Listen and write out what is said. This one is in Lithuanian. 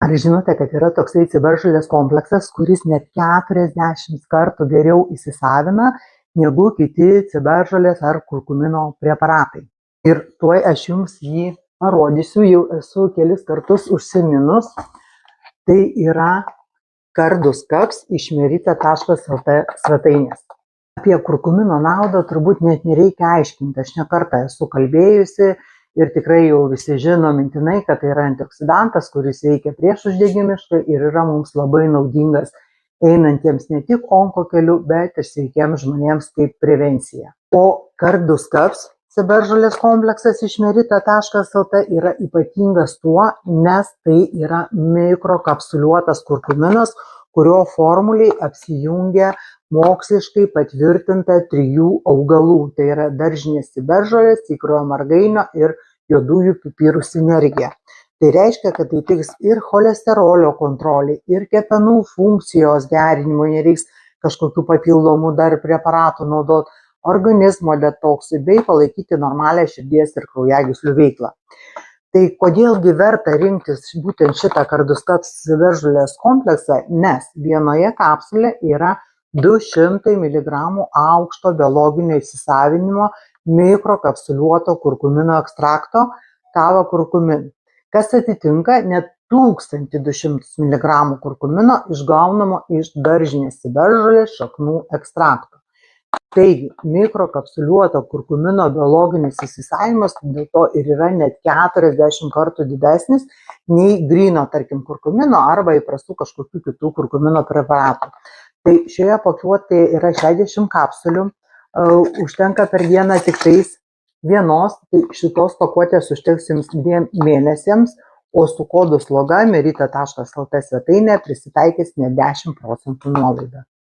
Ar žinote, kad yra toksai ciberžolės kompleksas, kuris net 40 kartų geriau įsisavina negu kiti ciberžolės ar kurkumino preparatai? Ir tuoj aš jums jį parodysiu, jau esu kelis kartus užsiminus. Tai yra Cardus-Cups iš merita.lt svetainės. Apie kurkumino naudą turbūt net nereikia aiškinti, aš ne kartą esu kalbėjusi ir tikrai jau visi žino mintinai, kad tai yra antioksidantas, kuris veikia priešuždegimiškai ir yra mums labai naudingas einantiems ne tik onko keliu, bet ir sveikiems žmonėms kaip prevencija. O Cardus-Cups ciberžolės kompleksas iš merita.lt yra ypatingas tuo, nes tai yra mikrokapsuliuotas kurkuminas, kurio formuliai apsijungia moksliškai patvirtinta 3 augalų. Tai yra daržinės ciberžolės, tikrojo margainio ir juodųjų pipirų sinergija. Tai reiškia, kad tai tiks ir cholesterolio kontrolė, ir kepenų funkcijos gerinimui, nereiks kažkokių papildomų dar preparatų naudoti, organizmo detoksui bei palaikyti normalią širdies ir kraujagyslių veiklą. Tai kodėlgi verta rinktis būtent šitą Cardus-Cups ciberžolės kompleksą, nes vienoje kapsulė yra 200 mg aukšto biologinio įsisavinimo mikrokapsuliuoto kurkumino ekstrakto kava kurkumin, kas atitinka net 1200 mg kurkumino išgaunamo iš daržinės ciberžolės šaknų ekstrakto. Taigi, mikrokapsuliuoto kurkumino biologinis įsisavinimas dėl to ir yra net 40 kartų didesnis nei gryno, tarkim, kurkumino arba įprastų kažkokių kitų kurkumino preparatų. Tai šioje pakuotėje yra 60 kapsulių, užtenka per dieną tik tais vienos, tai šitos pakuotės užteks jums 2 mėnesiams, o su kodu sloga merita.lt svetainė prisitaikys net 10% nuolaidą.